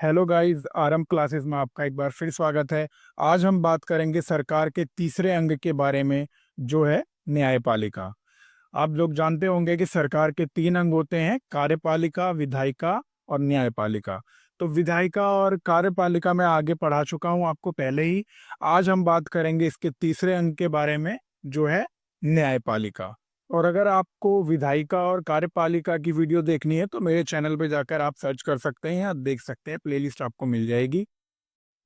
Hello guys, RM classes में आपका एक बार फिर स्वागत है। आज हम बात करेंगे सरकार के तीसरे अंग के बारे में, जो है न्यायपालिका। आप लोग जानते होंगे कि सरकार के तीन अंग होते हैं: कार्यपालिका, विधायिका और न्यायपालिका। तो विधायिका और कार्यपालिका मैं आगे पढ़ा चुका हूं आपको पहले ही। आज हम बात करेंगे इसके तीसरे अंग के बारे में, जो है न्यायपालिका। और अगर आपको विधायिका और कार्यपालिका की वीडियो देखनी है तो मेरे चैनल पे जाकर आप सर्च कर सकते हैं या देख सकते हैं, प्लेलिस्ट आपको मिल जाएगी।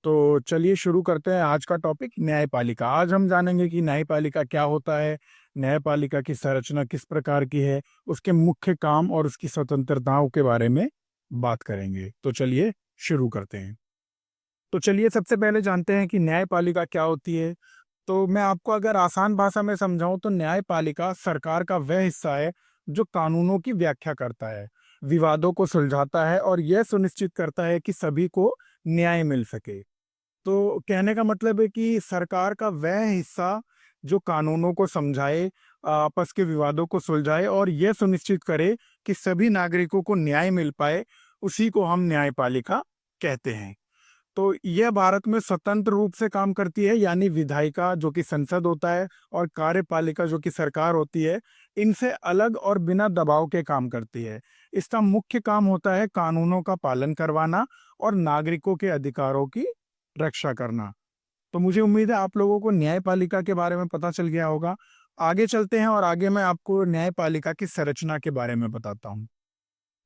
तो चलिए शुरू करते हैं आज का टॉपिक, न्यायपालिका। आज हम जानेंगे कि न्यायपालिका क्या होता है, न्यायपालिका की संरचना किस प्रकार की है, उसके मुख्य काम और उसकी स्वतंत्रताओं के बारे में बात करेंगे। तो चलिए शुरू करते हैं। तो चलिए सबसे पहले जानते हैं कि न्यायपालिका क्या होती है। तो मैं आपको अगर आसान भाषा में समझाऊं तो न्यायपालिका सरकार का वह हिस्सा है जो कानूनों की व्याख्या करता है, विवादों को सुलझाता है और यह सुनिश्चित करता है कि सभी को न्याय मिल सके। तो कहने का मतलब है कि सरकार का वह हिस्सा जो कानूनों को समझाए, आपस के विवादों को सुलझाए और यह सुनिश्चित करे कि सभी नागरिकों को न्याय मिल पाए, उसी को हम न्यायपालिका कहते हैं। तो यह भारत में स्वतंत्र रूप से काम करती है, यानी विधायिका जो कि संसद होता है और कार्यपालिका जो कि सरकार होती है, इनसे अलग और बिना दबाव के काम करती है। इसका मुख्य काम होता है कानूनों का पालन करवाना और नागरिकों के अधिकारों की रक्षा करना। तो मुझे उम्मीद है आप लोगों को न्यायपालिका के बारे में पता चल गया होगा। आगे चलते हैं और आगे मैं आपको न्यायपालिका की संरचना के बारे में बताता हूँ।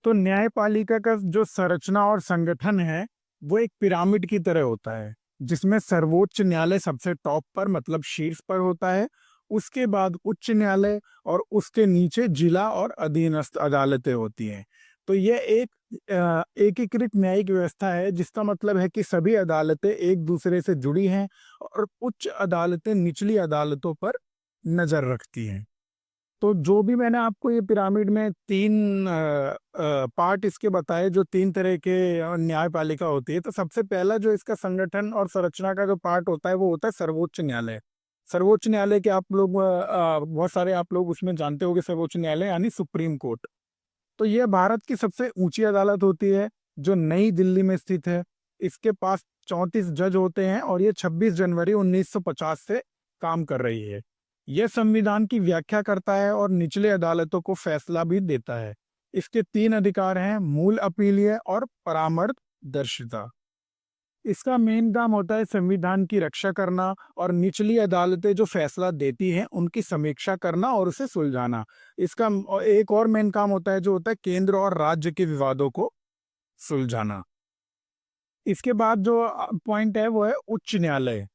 तो न्यायपालिका का जो संरचना और संगठन है वो एक पिरामिड की तरह होता है, जिसमें सर्वोच्च न्यायालय सबसे टॉप पर, मतलब शीर्ष पर होता है। उसके बाद उच्च न्यायालय और उसके नीचे जिला और अधीनस्थ अदालतें होती हैं। तो यह एक एकीकृत न्यायिक व्यवस्था है, जिसका मतलब है कि सभी अदालतें एक दूसरे से जुड़ी हैं और उच्च अदालतें निचली अदालतों पर नजर रखती हैं। तो जो भी मैंने आपको ये पिरामिड में तीन पार्ट इसके बताए, जो तीन तरह के न्यायपालिका होती है, तो सबसे पहला जो इसका संगठन और संरचना का जो पार्ट होता है वो होता है सर्वोच्च न्यायालय। सर्वोच्च न्यायालय के आप लोग बहुत सारे आप लोग उसमें जानते होंगे, सर्वोच्च न्यायालय यानी सुप्रीम कोर्ट। तो यह भारत की सबसे ऊंची अदालत होती है, जो नई दिल्ली में स्थित है। इसके पास 34 जज होते हैं और ये 26 जनवरी 1950 से काम कर रही है। यह संविधान की व्याख्या करता है और निचले अदालतों को फैसला भी देता है। इसके तीन अधिकार हैं: मूल अपीलीय और परामर्शदर्शिता। इसका मेन काम होता है संविधान की रक्षा करना और निचली अदालतें जो फैसला देती हैं उनकी समीक्षा करना और उसे सुलझाना। इसका एक और मेन काम होता है जो होता है केंद्र और राज्य के विवादों को सुलझाना। इसके बाद जो पॉइंट है वो है उच्च न्यायालय।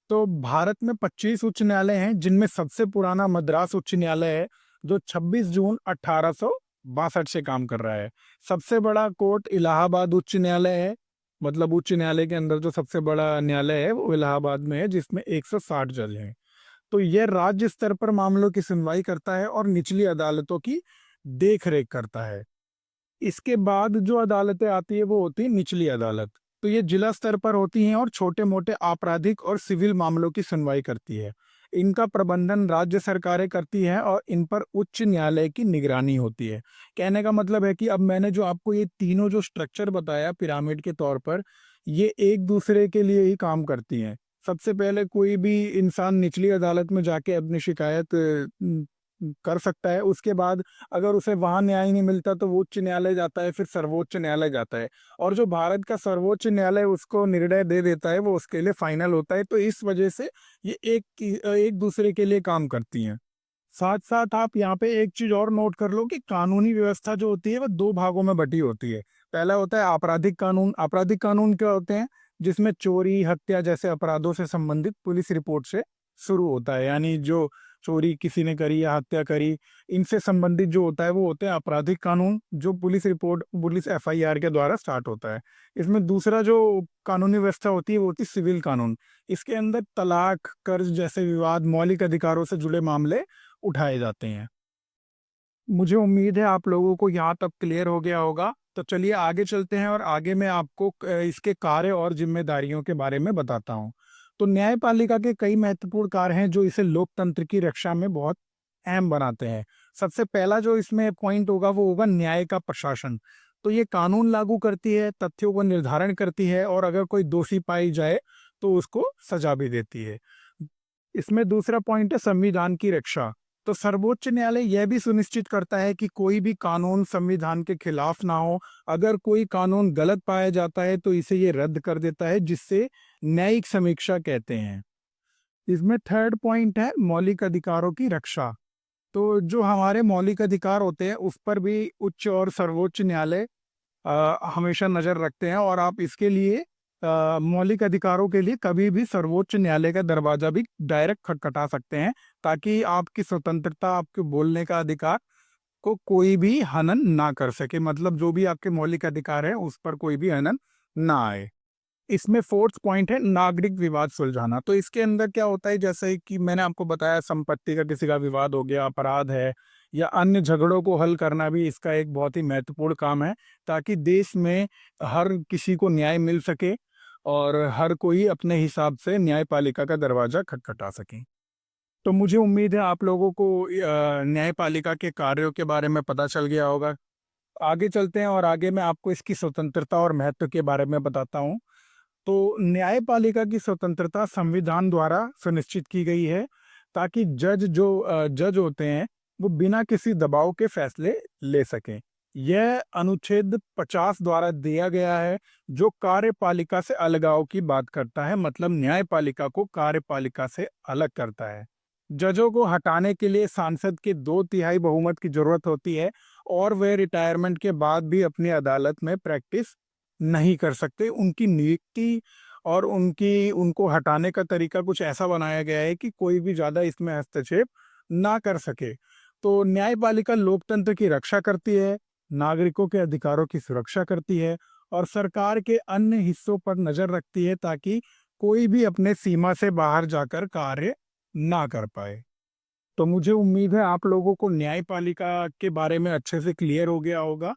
तो भारत में 25 उच्च न्यायालय हैं, जिनमें सबसे पुराना मद्रास उच्च न्यायालय है, जो 26 जून 1862 से काम कर रहा है। सबसे बड़ा कोर्ट इलाहाबाद उच्च न्यायालय है, मतलब उच्च न्यायालय के अंदर जो सबसे बड़ा न्यायालय है वो इलाहाबाद में है, जिसमें 160 जज हैं। तो यह राज्य स्तर पर मामलों की सुनवाई करता है और निचली अदालतों की देख रेख करता है। इसके बाद जो अदालतें आती है वो होती है निचली अदालत। तो ये जिला स्तर पर होती हैं और छोटे मोटे आपराधिक और सिविल मामलों की सुनवाई करती है। इनका प्रबंधन राज्य सरकारें करती हैं और इन पर उच्च न्यायालय की निगरानी होती है। कहने का मतलब है कि अब मैंने जो आपको ये तीनों जो स्ट्रक्चर बताया पिरामिड के तौर पर, ये एक दूसरे के लिए ही काम करती हैं। सबसे पहले कोई भी इंसान निचली अदालत में जाके अपनी शिकायत कर सकता है। उसके बाद अगर उसे वहां न्याय नहीं मिलता तो वो उच्च न्यायालय जाता है, फिर सर्वोच्च न्यायालय जाता है। और जो भारत का सर्वोच्च न्यायालय उसको निर्णय दे देता है वो उसके लिए फाइनल होता है। तो इस वजह से ये एक दूसरे के लिए काम करती हैं। साथ साथ आप यहाँ पे एक चीज और नोट कर लो कि कानूनी व्यवस्था जो होती है वह दो भागों में बटी होती है। पहला होता है आपराधिक कानून। आपराधिक कानून क्या होते हैं? जिसमें चोरी, हत्या जैसे अपराधों से संबंधित पुलिस रिपोर्ट से शुरू होता है, यानी जो चोरी किसी ने करी या हत्या करी, इनसे संबंधित जो होता है वो होते हैं आपराधिक कानून, जो पुलिस रिपोर्ट, पुलिस एफआईआर के द्वारा स्टार्ट होता है। इसमें दूसरा जो कानूनी व्यवस्था होती है वो होती है सिविल कानून। इसके अंदर तलाक, कर्ज जैसे विवाद, मौलिक अधिकारों से जुड़े मामले उठाए जाते हैं। मुझे उम्मीद है आप लोगों को यहाँ तक क्लियर हो गया होगा। तो चलिए आगे चलते हैं और आगे मैं आपको इसके कार्य और जिम्मेदारियों के बारे में बताता हूँ। तो न्यायपालिका के कई महत्वपूर्ण कार्य हैं जो इसे लोकतंत्र की रक्षा में बहुत अहम बनाते हैं। सबसे पहला जो इसमें पॉइंट होगा वो होगा न्याय का प्रशासन। तो ये कानून लागू करती है, तथ्यों को निर्धारण करती है और अगर कोई दोषी पाई जाए तो उसको सजा भी देती है। इसमें दूसरा पॉइंट है संविधान की रक्षा। तो सर्वोच्च न्यायालय यह भी सुनिश्चित करता है कि कोई भी कानून संविधान के खिलाफ ना हो। अगर कोई कानून गलत पाया जाता है तो इसे ये रद्द कर देता है, जिससे न्यायिक समीक्षा कहते हैं। इसमें थर्ड पॉइंट है मौलिक अधिकारों की रक्षा। तो जो हमारे मौलिक अधिकार होते हैं उस पर भी उच्च और सर्वोच्च न्यायालय हमेशा नजर रखते हैं, और आप इसके लिए मौलिक अधिकारों के लिए कभी भी सर्वोच्च न्यायालय का दरवाजा भी डायरेक्ट खटखटा सकते हैं, ताकि आपकी स्वतंत्रता, आपके बोलने का अधिकार को कोई भी हनन ना कर सके। मतलब जो भी आपके मौलिक अधिकार है उस पर कोई भी हनन ना आए। इसमें फोर्थ पॉइंट है नागरिक विवाद सुलझाना। तो इसके अंदर क्या होता है, जैसे कि मैंने आपको बताया, संपत्ति का किसी का विवाद हो गया, अपराध है या अन्य झगड़ों को हल करना भी इसका एक बहुत ही महत्वपूर्ण काम है, ताकि देश में हर किसी को न्याय मिल सके और हर कोई अपने हिसाब से न्यायपालिका का दरवाजा खटखटा सके। तो मुझे उम्मीद है आप लोगों को न्यायपालिका के कार्यों के बारे में पता चल गया होगा। आगे चलते हैं और आगे मैं आपको इसकी स्वतंत्रता और महत्व के बारे में बताता हूँ। तो न्यायपालिका की स्वतंत्रता संविधान द्वारा सुनिश्चित की गई है, ताकि जज होते हैं वो बिना किसी दबाव के फैसले ले सकें। यह अनुच्छेद 50 द्वारा दिया गया है, जो कार्यपालिका से अलगाव की बात करता है। मतलब न्यायपालिका को कार्यपालिका से अलग करता है। जजों को हटाने के लिए सांसद के 2/3 बहुमत की जरूरत होती है, और वे रिटायरमेंट के बाद भी अपनी अदालत में प्रैक्टिस नहीं कर सकते। उनकी नियुक्ति और उनको हटाने का तरीका कुछ ऐसा बनाया गया है कि कोई भी ज्यादा इसमें हस्तक्षेप ना कर सके। तो न्यायपालिका लोकतंत्र की रक्षा करती है, नागरिकों के अधिकारों की सुरक्षा करती है और सरकार के अन्य हिस्सों पर नजर रखती है, ताकि कोई भी अपने सीमा से बाहर जाकर कार्य ना कर पाए। तो मुझे उम्मीद है आप लोगों को न्यायपालिका के बारे में अच्छे से क्लियर हो गया होगा।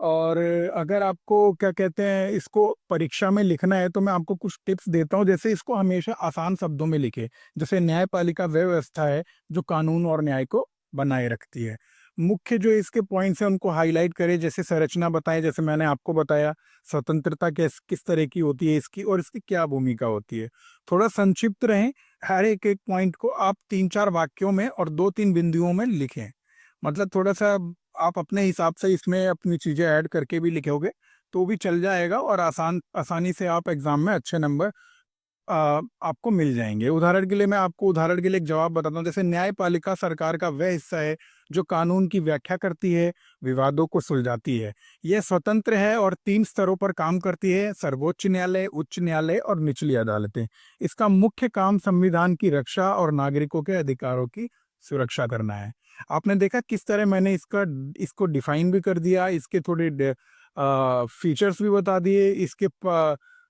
और अगर आपको क्या कहते हैं, इसको परीक्षा में लिखना है तो मैं आपको कुछ टिप्स देता हूँ। जैसे इसको हमेशा आसान शब्दों में लिखे। जैसे न्यायपालिका वह व्यवस्था है जो कानून और न्याय को बनाए रखती है। मुख्य जो इसके पॉइंट्स हैं उनको हाईलाइट करें, जैसे संरचना बताएं, जैसे मैंने आपको बताया स्वतंत्रता किस तरह की होती है इसकी और इसकी क्या भूमिका होती है। थोड़ा संक्षिप्त रहें, हर एक एक पॉइंट को आप 3-4 वाक्यों में और 2-3 बिंदुओं में लिखें। मतलब थोड़ा सा आप अपने हिसाब से इसमें अपनी चीजें ऐड करके भी लिखोगे तो भी चल जाएगा, और आसानी से आप एग्जाम में अच्छे नंबर आपको मिल जाएंगे। उदाहरण के लिए मैं आपको उदाहरण के लिए एक जवाब बताता हूँ। जैसे न्यायपालिका सरकार का वह हिस्सा है जो कानून की व्याख्या करती है, विवादों को सुलझाती है। यह स्वतंत्र है और 3 स्तरों पर काम करती है: सर्वोच्च न्यायालय, उच्च न्यायालय और निचली अदालतें। इसका मुख्य काम संविधान की रक्षा और नागरिकों के अधिकारों की सुरक्षा करना है। आपने देखा किस तरह मैंने इसको डिफाइन भी कर दिया, इसके थोड़े फीचर्स भी बता दिए,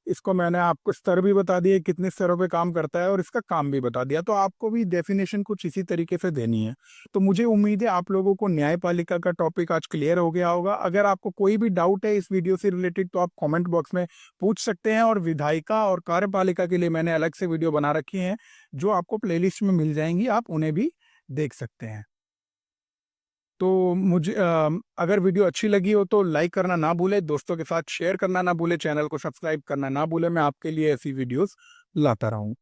इसको मैंने आपको स्तर भी बता दिए कितने स्तरों पे काम करता है, और इसका काम भी बता दिया। तो आपको भी डेफिनेशन कुछ इसी तरीके से देनी है। तो मुझे उम्मीद है आप लोगों को न्यायपालिका का टॉपिक आज क्लियर हो गया होगा। अगर आपको कोई भी डाउट है इस वीडियो से रिलेटेड तो आप कमेंट बॉक्स में पूछ सकते हैं, और विधायिका और कार्यपालिका के लिए मैंने अलग से वीडियो बना रखी है जो आपको प्लेलिस्ट में मिल जाएंगी, आप उन्हें भी देख सकते हैं। तो अगर वीडियो अच्छी लगी हो तो लाइक करना ना भूले, दोस्तों के साथ शेयर करना ना भूले, चैनल को सब्सक्राइब करना ना भूले। मैं आपके लिए ऐसी वीडियोस लाता रहूं।